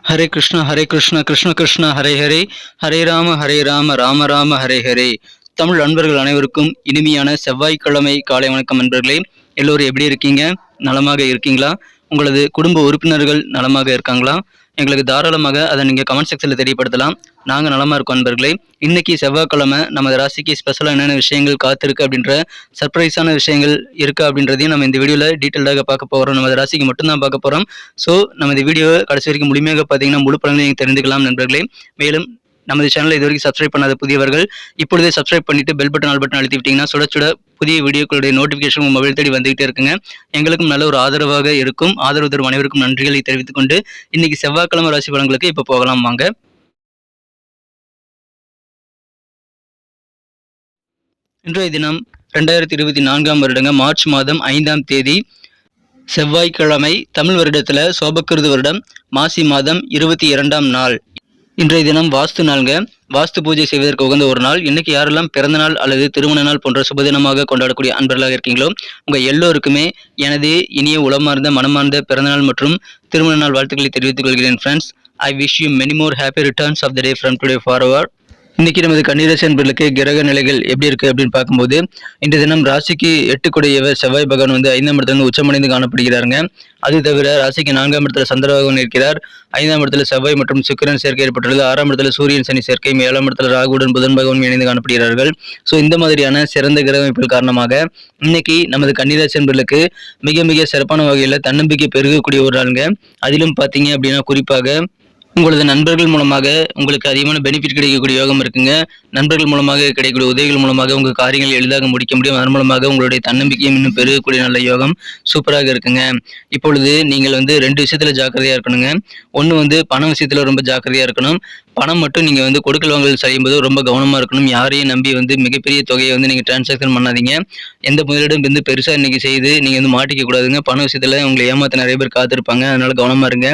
ஹரே கிருஷ்ணா கிருஷ்ண கிருஷ்ணா ஹரே ஹரே, ஹரே ராம ராம ராம ஹரே ஹரே. தமிழ் அன்பர்கள் அனைவருக்கும் இனிமையான செவ்வாய்க்கிழமை காலை வணக்கம் நண்பர்களே. எல்லோரும் எப்படி இருக்கீங்க? நலமாக இருக்கீங்களா? உங்களது குடும்ப உறுப்பினர்கள் நலமாக இருக்காங்களா? எங்களுக்கு தாராளமாக அதை நீங்கள் கமெண்ட் செக்ஷனில் தெரியப்படுத்தலாம். நாங்கள் நலமாக இருக்கோம் நண்பர்களே. இன்னைக்கு செவ்வாய்க்கிழமை நமது ராசிக்கு ஸ்பெஷலாக என்னென்ன விஷயங்கள் காத்திருக்கு அப்படின்ற சர்ப்ரைஸான விஷயங்கள் இருக்குது அப்படின்றதையும் நம்ம இந்த வீடியோவில் டீட்டெயிலாக பார்க்க போகிறோம். நமது ராசிக்கு மட்டும்தான் பார்க்க போகிறோம். ஸோ நம்ம இந்த வீடியோவை கடைசி வரைக்கும் முழுமையாக பார்த்தீங்கன்னா முழு பலன்களை நீங்கள் தெரிந்துக்கலாம் நண்பர்களே. மேலும் நமது சேனலை இது வரைக்கும் சப்ஸ்கிரைப் பண்ணாத புதியவர்கள் இப்பொழுதே சப்ஸ்கிரைப் பண்ணிட்டு பெல் பட்டன் ஆல் பட்டன் அழுத்தி விட்டீங்கன்னா சுட சுட புதிய வீடியோக்களுடைய நோட்டிஃபிகேஷன் உங்கள் மொபைல் தேடி வந்துகிட்டே இருக்குங்க. எங்களுக்கும் நல்ல ஒரு ஆதரவாக இருக்கும். ஆதரவு தரும் அனைவருக்கும் நன்றிகளை தெரிவித்துக் கொண்டு இன்னைக்கு செவ்வாய்க்கிழமை ராசி பலன்களுக்கு இப்போ போகலாம் வாங்க. இன்றைய தினம் 2024 வருடங்க மார்ச் மாதம் 5ஆம் தேதி செவ்வாய்க்கிழமை, தமிழ் வருடத்தில் சோபக்கிருது வருடம் மாசி மாதம் 22ஆம் நாள். இன்றைய தினம் வாஸ்து நாள்ங்க. வாஸ்து பூஜை செய்வதற்கு உகந்த ஒரு நாள். இன்னைக்கு யாரெல்லாம் பிறந்த நாள் அல்லது திருமண நாள் போன்ற சுபதினமாக கொண்டாடக்கூடிய அன்பர்களாக இருக்கீங்களோ உங்கள் எல்லோருக்குமே எனது இனிய உளமார்ந்த மனமார்ந்த பிறந்தநாள் மற்றும் திருமண நாள் வாழ்த்துக்களை தெரிவித்துக் கொள்கிறேன் friends. I wish you many more happy returns of the day from today forward. இன்னைக்கு நமது கன்னிராசி அன்பர்களுக்கு கிரக நிலைகள் எப்படி இருக்கு அப்படின்னு பார்க்கும்போது, இன்றைய தினம் ராசிக்கு 8 கூடியவர் செவ்வாய் பகவான் 5ஆம் இடத்துல உச்சமடைந்து காணப்படுகிறாருங்க. அது தவிர ராசிக்கு 4ஆம் இடத்துல சந்திர பகவான் இருக்கிறார். 5ஆம் இடத்துல செவ்வாய் மற்றும் சுக்கிரன் சேர்க்கை ஏற்பட்டுள்ளது. 6ஆம் இடத்துல சூரியன் சனி சேர்க்கை, 7ஆம் இடத்துல ராகுடன் புதன் பகவான் இணைந்து காணப்படுகிறார்கள். ஸோ இந்த மாதிரியான சிறந்த கிரக அமைப்புகள் காரணமாக இன்னைக்கு நமது கன்னிராசி அன்பர்களுக்கு மிக மிக சிறப்பான வகையில் தன்னம்பிக்கை பெருகக்கூடிய ஒரு நாளுங்க. அதிலும் பார்த்தீங்க அப்படின்னா குறிப்பாக உங்களது நண்பர்கள் மூலமாக உங்களுக்கு அதிகமான பெனிஃபிட் கிடைக்கக்கூடிய யோகம் இருக்குங்க. நண்பர்கள் மூலமாக கிடைக்கக்கூடிய உதவிகள் மூலமாக உங்கள் காரியங்களை எளிதாக முடிக்க முடியும். அதன் மூலமாக உங்களுடைய தன்னம்பிக்கையும் இன்னும் பெருகக்கூடிய நல்ல யோகம் சூப்பராக இருக்குங்க. இப்பொழுது நீங்கள் 2 விஷயத்துல ஜாக்கிரதையா இருக்கணுங்க. ஒன்று பணம் விஷயத்துல ரொம்ப ஜாக்கிரதையா இருக்கணும். பணம் மட்டும் நீங்கள் கொடுக்கல் வாங்கல் செய்யும்போது ரொம்ப கவனமாக இருக்கணும். யாரையும் நம்பி மிகப்பெரிய தொகையை நீங்கள் டிரான்சாக்ஷன் பண்ணாதீங்க. எந்த முதலீடும் பெருசாக இன்னைக்கு செய்து நீங்கள் மாட்டிக்க கூடாதுங்க. பண விஷயத்துல உங்களை ஏமாத்த நிறைய பேர் காத்திருப்பாங்க. அதனால கவனமாக இருங்க.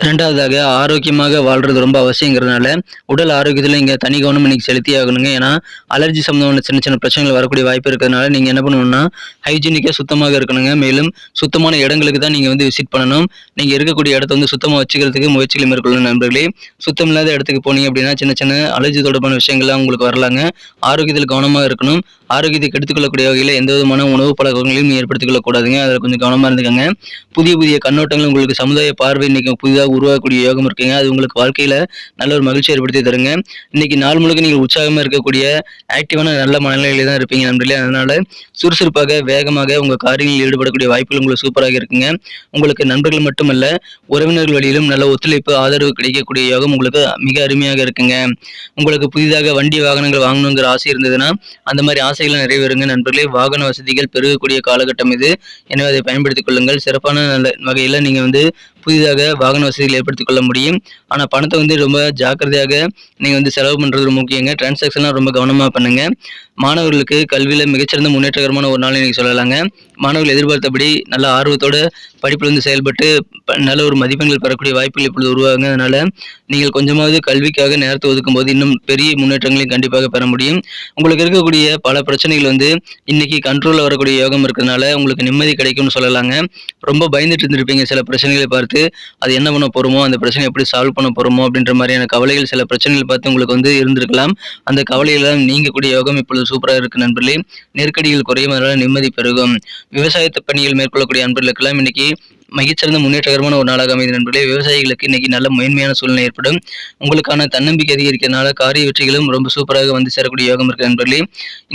ரெண்டாவதாக ஆரோக்கியமாக வாழ்றது ரொம்ப அவசியங்கிறதுனால உடல் ஆரோக்கியத்தில் நீங்கள் தனி கவனம் இன்னைக்கு செலுத்தி ஆகணுங்க. ஏன்னா அலர்ஜி சம்பந்தமான சின்ன சின்ன பிரச்சனைகள் வரக்கூடிய வாய்ப்பு இருக்கிறதுனால நீங்கள் என்ன பண்ணணும்னா ஹைஜீனிக்காக சுத்தமாக இருக்கணுங்க. மேலும் சுத்தமான இடங்களுக்கு தான் நீங்கள் விசிட் பண்ணணும். நீங்கள் இருக்கக்கூடிய இடத்த சுத்தமாக வச்சுக்கிறதுக்கு முயற்சிகளை மேற்கொள்ளணும் நண்பர்களே. சுத்தம் இல்லாத இடத்துக்கு போனீங்க அப்படின்னா சின்ன சின்ன அலர்ஜி தொடர்பான விஷயங்கள்லாம் உங்களுக்கு வரலாங்க. ஆரோக்கியத்தில் கவனமாக இருக்கணும். ஆரோக்கியத்தை கெடுத்துக்கொள்ளக்கூடிய வகையில் எந்த விதமான உணவு பழக்கங்களையும் ஏற்படுத்திக் கொள்ளக்கூடாதுங்க. அதில் கொஞ்சம் கவனமாக இருந்துக்கங்க. புதிய புதிய கண்ணோட்டங்கள் உங்களுக்கு சமுதாய பார்வை இன்னைக்கு புதிதாக உருவாக்கக்கூடிய யோகம் இருக்குங்க. அது உங்களுக்கு வாழ்க்கையில நல்ல ஒரு மகிழ்ச்சி ஏற்படுத்தி தருங்க. இன்னைக்கு நாள் முழுக்க நீங்கள் உற்சாகமா இருக்கக்கூடிய ஆக்டிவான நல்ல மனநிலையில தான் இருப்பீங்க நண்பர்களே. அதனால சுறுசுறுப்பாக வேகமாக உங்க காரியங்களில் ஈடுபடக்கூடிய வாய்ப்புகள் உங்களுக்கு சூப்பராக இருக்குங்க. உங்களுக்கு நண்பர்கள் மட்டுமல்ல உறவினர்கள் வழியிலும் நல்ல ஒத்துழைப்பு ஆதரவு கிடைக்கக்கூடிய யோகம் உங்களுக்கு மிக அருமையாக இருக்குங்க. உங்களுக்கு புதிதாக வண்டி வாகனங்கள் வாங்கணுங்கிற ஆசை இருந்ததுன்னா அந்த மாதிரி ஆசைகளை நிறைவேறுங்க நண்பர்களே. வாகன வசதிகள் பெருகக்கூடிய காலகட்டம் இது. எனவே அதை பயன்படுத்திக் கொள்ளுங்கள். சிறப்பான நல்ல வகையில் நீங்கள் புதிதாக வாகன வசதிகள் ஏற்படுத்திக் கொள்ள முடியும். ஆனால் பணத்தை ரொம்ப ஜாக்கிரதையாக நீங்கள் செலவு பண்ணுறது ரொம்ப முக்கியங்க. டிரான்சாக்ஷன்லாம் ரொம்ப கவனமாக பண்ணுங்க. மாணவர்களுக்கு கல்வியில் மிகச்சிறந்த முன்னேற்றகரமான ஒரு நாள் இன்னைக்கு சொல்லலாங்க. மாணவர்கள் எதிர்பார்த்தபடி நல்ல ஆர்வத்தோட படிப்பில் செயல்பட்டு நல்ல ஒரு மதிப்பெண்கள் பெறக்கூடிய வாய்ப்புகள் இப்பொழுது உருவாகுங்க. அதனால நீங்கள் கொஞ்சமாவது கல்விக்காக நேரத்தை ஒதுக்கும் போது இன்னும் பெரிய முன்னேற்றங்களையும் கண்டிப்பாக பெற முடியும். உங்களுக்கு இருக்கக்கூடிய பல பிரச்சனைகள் இன்னைக்கு கண்ட்ரோலில் வரக்கூடிய யோகம் இருக்கிறதுனால உங்களுக்கு நிம்மதி கிடைக்கும்னு சொல்லலாங்க. ரொம்ப பயந்துட்டு இருந்திருப்பீங்க சில பிரச்சனைகளை பார்த்து. அது என்ன பண்ண போறோமோ, அந்த பிரச்சனை எப்படி சால்வ் பண்ண போறோமோ அப்படின்ற மாதிரியான கவலைகள் சில பிரச்சனைகள் பார்த்து உங்களுக்கு இருந்திருக்கலாம். அந்த கவலையெல்லாம் நீங்கக்கூடிய யோகம் இப்பொழுது சூப்பராக இருக்கு நண்பர்களே. நெருக்கடிகள் குறையும், அதனால நிம்மதி பெருகும். விவசாயத்தை பணிகள் மேற்கொள்ளக்கூடிய நண்பர்களுக்கெல்லாம் இன்னைக்கு மிகச்சிறந்த முன்னேற்றகரமான ஒரு நாளாக அமைந்த நண்பர்களே. விவசாயிகளுக்கு இன்னைக்கு நல்ல மேன்மையான சூழ்நிலை ஏற்படும். உங்களுக்கான தன்னம்பிக்கை அதிகரிக்கிறதுனால காரிய வெற்றிகளும் ரொம்ப சூப்பராக சேரக்கூடிய யோகம் இருக்கு நண்பர்களே.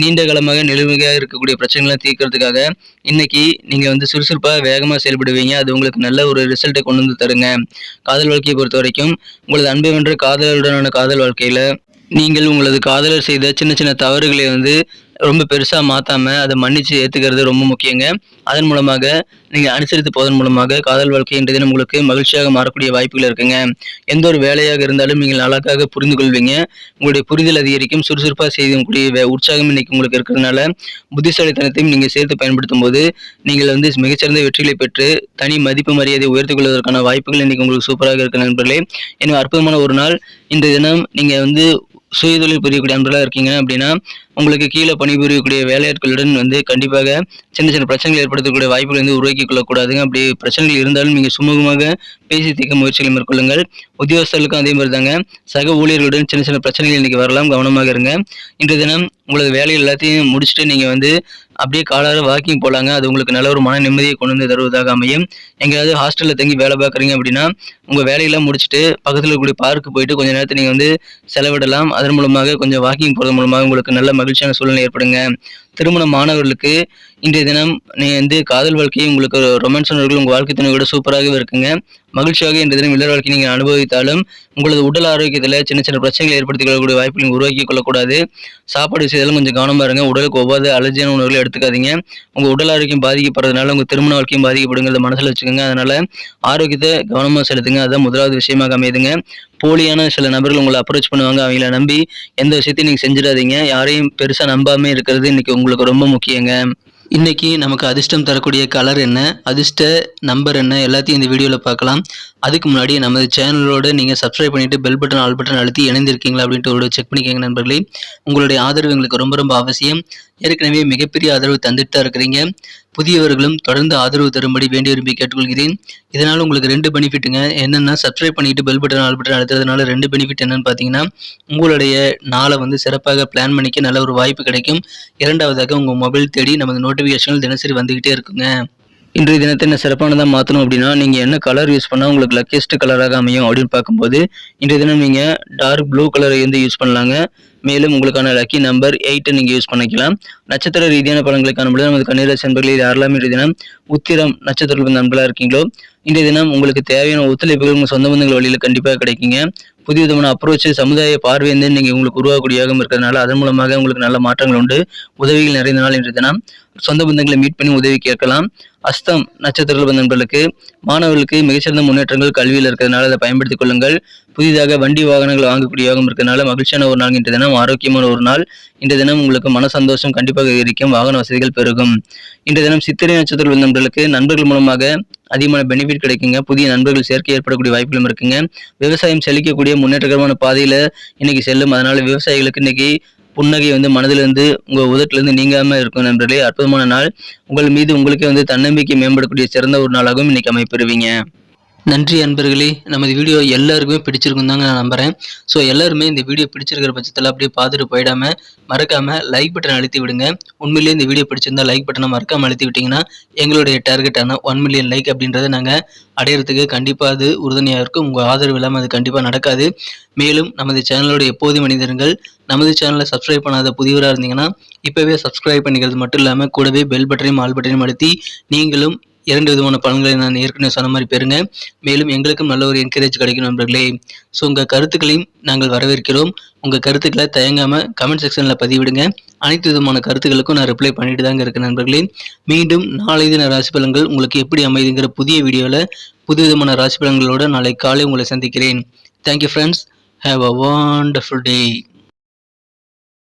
நீண்ட காலமாக நிலுவையாக இருக்கக்கூடிய பிரச்சனைகளை தீர்க்கறதுக்காக இன்னைக்கு நீங்க சுறுசுறுப்பாக வேகமாக செயல்படுவீங்க. அது உங்களுக்கு நல்ல ஒரு ரிசல்ட்டை கொண்டு தருங்க. காதல் வாழ்க்கையை பொறுத்த வரைக்கும் உங்களது அன்பை வென்ற காதலருடனான காதல் வாழ்க்கையில நீங்கள் உங்களது காதலர் செய்த சின்ன சின்ன தவறுகளை ரொம்ப பெருசாக மாற்றாமல் அதை மன்னித்து ஏற்றுக்கிறது ரொம்ப முக்கியங்க. அதன் மூலமாக நீங்கள் அனுசரித்து போவதன் மூலமாக காதல் வாழ்க்கை இன்றைய தினம் உங்களுக்கு மகிழ்ச்சியாக மாறக்கூடிய வாய்ப்புகள் இருக்குங்க. எந்த ஒரு வேலையாக இருந்தாலும் நீங்கள் அழகாக புரிந்து கொள்வீங்க. உங்களுடைய புரிதல் அதிகரிக்கும். சுறுசுறுப்பாக செய்யக்கூடிய உற்சாகம் இன்னைக்கு உங்களுக்கு இருக்கிறதுனால புத்திசாலித்தனத்தையும் நீங்கள் சேர்த்து பயன்படுத்தும் போது நீங்கள் மிகச்சிறந்த வெற்றிகளை பெற்று தனி மதிப்பு மரியாதை உயர்த்திக் கொள்வதற்கான வாய்ப்புகள் இன்னைக்கு உங்களுக்கு சூப்பராக இருக்கு நண்பர்களே. எனவே அற்புதமான ஒரு நாள் இன்றைய தினம். நீங்கள் சுயதொழில் புரியக்கூடிய அன்பர்களாக இருக்கீங்க அப்படின்னா உங்களுக்கு கீழே பணிபுரியக்கூடிய வேலையாட்களுடன் வந்து கண்டிப்பாக சின்ன சின்ன பிரச்சனைகள் ஏற்படுத்தக்கூடிய வாய்ப்புகள் வந்து உருவாக்கி கொள்ளக்கூடாதுங்க. அப்படி பிரச்சனைகள் இருந்தாலும் நீங்கள் சுமூகமாக பேசி தீர்க்க முயற்சிகளை மேற்கொள்ளுங்கள். உத்தியோகஸ்தர்களுக்கும் அதே மாதிரி தாங்க. சக ஊழியர்களுடன் சின்ன சின்ன பிரச்சனைகள் இன்னைக்கு வரலாம், கவனமாக இருங்க. இன்றைய தினம் உங்களது வேலைகள் எல்லாத்தையும் முடிச்சுட்டு நீங்கள் வந்து அப்படியே காலார வாக்கிங் போகலாங்க. அது உங்களுக்கு நல்ல ஒரு மன நிம்மதியை கொண்டு வந்து தருவதாக அமையும். எங்கேயாவது ஹாஸ்டலில் தங்கி வேலை பார்க்குறீங்க அப்படின்னா உங்கள் வேலையெல்லாம் முடிச்சுட்டு பக்கத்தில் இருக்கக்கூடிய பார்க்கு போயிட்டு கொஞ்சம் நேரத்தை நீங்கள் வந்து செலவிடலாம். அதன் மூலமாக கொஞ்சம் வாக்கிங் போகிறது மூலமாக உங்களுக்கு நல்ல மகிழ்ச்சியான சூழ்நிலை ஏற்படுங்க. திருமண மாணவர்களுக்கு இன்றைய தினம் நீங்கள் வந்து காதல் வாழ்க்கையை உங்களுக்கு ரொமான்ஸ் உணர்வுகள் உங்கள் வாழ்க்கை துணையோட சூப்பராகவே இருக்குங்க. மகிழ்ச்சியாக இன்றைய தினம் இல்லற வாழ்க்கை நீங்கள் அனுபவித்தாலும் உங்களது உடல் ஆரோக்கியத்தில் சின்ன சின்ன பிரச்சனைகளை ஏற்படுத்திக் கொள்ளக்கூடிய வாய்ப்புகளை உருவாக்கி கொள்ளக்கூடாது. சாப்பாடு விஷயத்திலும் கொஞ்சம் கவனமாக இருங்க. உடலுக்கு ஒவ்வாத அலர்ஜியான உணவுகளை எடுத்துக்காதீங்க. உங்கள் உடல் ஆரோக்கியம் பாதிக்கப்படுறதுனால உங்கள் திருமண வாழ்க்கையும் பாதிக்கப்படுங்கிறத மனசில் வச்சுக்கோங்க. அதனால் ஆரோக்கியத்தை கவனமாக செலுத்துங்க. அதுதான் முதலாவது விஷயமாக அமையுதுங்க. போலியான சில நபர்கள் உங்களை அப்ரோச் பண்ணுவாங்க. அவங்கள நம்பி எந்த விஷயத்தையும் நீங்கள் செஞ்சிடாதீங்க. யாரையும் பெருசாக நம்பாமல் இருக்கிறது இன்னைக்கு உங்களுக்கு ரொம்ப முக்கியங்க. இன்னைக்கு நமக்கு அதிர்ஷ்டம் தரக்கூடிய கலர் என்ன, அதிர்ஷ்ட நம்பர் என்ன, எல்லாத்தையும் இந்த வீடியோவில் பார்க்கலாம். அதுக்கு முன்னாடி நமது சேனலோட நீங்கள் சப்ஸ்கிரைப் பண்ணிவிட்டு பெல் பட்டன் ஆல் பட்டன் அழுத்தி இணைந்திருக்கீங்களா அப்படின்ட்டு ஒரு செக் பண்ணிக்கோங்க நண்பர்களே. உங்களுடைய ஆதரவு எங்களுக்கு ரொம்ப ரொம்ப அவசியம். ஏற்கனவே மிகப்பெரிய ஆதரவு தந்துட்டு தான் இருக்கிறீங்க. புதியவர்களும் தொடர்ந்து ஆதரவு தரும்படி வேண்டி விரும்பி கேட்டுக்கொள்கிறேன். இதனால் உங்களுக்கு 2 பெனிஃபிட்டுங்க. என்னென்னா சப்ஸ்கிரைப் பண்ணிவிட்டு பெல் பட்டன் ஆல் பட்டன் அழுத்துறதுனால 2 பெனிஃபிட் என்னென்னு பார்த்தீங்கன்னா உங்களுடைய நாளை வந்து சிறப்பாக பிளான் பண்ணிக்க நல்ல ஒரு வாய்ப்பு கிடைக்கும். இரண்டாவதாக உங்கள் மொபைல் தேடி நமது நோட்டிஃபிகேஷன்கள் தினசரி வந்துக்கிட்டே இருக்குங்க. இன்றைய தினத்தை என்ன சிறப்பானதாக மாற்றணும் அப்படின்னா நீங்கள் என்ன கலர் யூஸ் பண்ணால் உங்களுக்கு லக்கியஸ்ட் கலராக அமையும் அப்படின்னு பார்க்கும்போது இன்றைய தினம் நீங்கள் டார்க் ப்ளூ கலரை வந்து யூஸ் பண்ணலாங்க. மேலும் உங்களுக்கான லக்கி நம்பர் 8 நீங்கள் யூஸ் பண்ணிக்கலாம். நட்சத்திர ரீதியான பலன்களை காணும்போது நமது கன்னிராசி நண்பர்கள் யாரெல்லாம் இன்றைய தினம் உத்திரம் நட்சத்திர நண்பர்களாக இருக்கீங்களோ இன்றைய தினம் உங்களுக்கு தேவையான ஒத்துழைப்புகள் உங்கள் சொந்த பந்தங்கள் வழியில் கண்டிப்பாக கிடைக்குங்க. புதிய விதமான அப்ரோச் சமுதாய பார்வை வந்து நீங்கள் உங்களுக்கு உருவாக்கக்கூடியதாக இருக்கிறதுனால அதன் மூலமாக உங்களுக்கு நல்ல மாற்றங்கள் உண்டு. உதவிகள் நிறைந்த நாள் இன்றைய தினம் சொந்த பந்தங்களை மீட் பண்ணி உதவி கேட்கலாம். அஸ்தம் நட்சத்திர நண்பர்களுக்கு மாணவர்களுக்கு மிகச்சிறந்த முன்னேற்றங்கள் கல்வியில் இருக்கிறதுனால அதை பயன்படுத்திக் கொள்ளுங்கள். புதிதாக வண்டி வாகனங்கள் வாங்கக்கூடிய யோகம் இருக்கிறதுனால மகிழ்ச்சியான ஒரு நாள் இன்றைய தினம், ஆரோக்கியமான ஒரு நாள் இன்றைய தினம். உங்களுக்கு மன சந்தோஷம் கண்டிப்பாக இருக்கும், வாகன வசதிகள் பெருகும். இன்றைய தினம் சித்திரை நட்சத்திர நண்பர்களுக்கு நண்பர்கள் மூலமாக அதிகமான பெனிஃபிட் கிடைக்குங்க. புதிய நண்பர்கள் சேர்க்கை ஏற்படக்கூடிய வாய்ப்புகளும் இருக்குங்க. விவசாயம் செழிக்கக்கூடிய முன்னேற்றகரமான பாதையில இன்னைக்கு செல்லும். அதனால விவசாயிகளுக்கு இன்னைக்கு புன்னகை வந்து மனதிலிருந்து உங்கள் உதட்டிலிருந்து நீங்காமல் இருக்கும் நண்பர்களே. அற்புதமான நாள். உங்கள் மீது உங்களுக்கே வந்து தன்னம்பிக்கை மேம்படக்கூடிய சிறந்த ஒரு நாளாகவும் இன்னைக்கு அமைப்பெறுவீங்க. நன்றி அன்பர்களே. நமது வீடியோ எல்லாருக்குமே பிடிச்சிருக்கும் தாங்க நான் நம்புகிறேன். ஸோ எல்லாருமே இந்த வீடியோ பிடிச்சிருக்கிற பட்சத்தில் அப்படியே பார்த்துட்டு போயிடாமல் மறக்காமல் லைக் பட்டன் அழுத்தி விடுங்க. உண்மையிலேயே இந்த வீடியோ பிடிச்சிருந்தா லைக் பட்டனை மறக்காமல் அழுத்தி விட்டிங்கன்னா எங்களுடைய டார்கெட்டான 1 மில்லியன் லைக் அப்படின்றத நாங்கள் அடையிறதுக்கு கண்டிப்பாக அது உறுதுணையாக இருக்கும். உங்கள் ஆதரவு இல்லாமல் அது கண்டிப்பாக நடக்காது. மேலும் நமது சேனலோட எப்போதும் மனிதர்கள் நமது சேனலை சப்ஸ்கிரைப் பண்ணாத புதியவராக இருந்தீங்கன்னா இப்போவே சப்ஸ்கிரைப் பண்ணிக்கிறது மட்டும் இல்லாமல் கூடவே பெல் பட்டனையும் ஆல் பட்டனையும் அழுத்தி நீங்களும் 2 விதமான பலன்களை நான் ஏற்கனவே சொன்ன மாதிரி பெறுங்க. மேலும் எங்களுக்கும் நல்ல ஒரு என்கரேஜ் கிடைக்கும் நண்பர்களே. ஸோ உங்கள் கருத்துக்களையும் நாங்கள் வரவேற்கிறோம். உங்கள் கருத்துக்களை தயங்காமல் கமெண்ட் செக்ஷனில் பதிவிடுங்க. அனைத்து விதமான கருத்துக்களுக்கும் நான் ரிப்ளை பண்ணிட்டு தாங்க இருக்கேன் நண்பர்களே. மீண்டும் நாளை தின ராசி பலன்கள் உங்களுக்கு எப்படி அமைதுங்கிற புதிய வீடியோவில் புது விதமான ராசி பலன்களோடு நாளை காலை உங்களை சந்திக்கிறேன். Thank you friends. Have a wonderful day.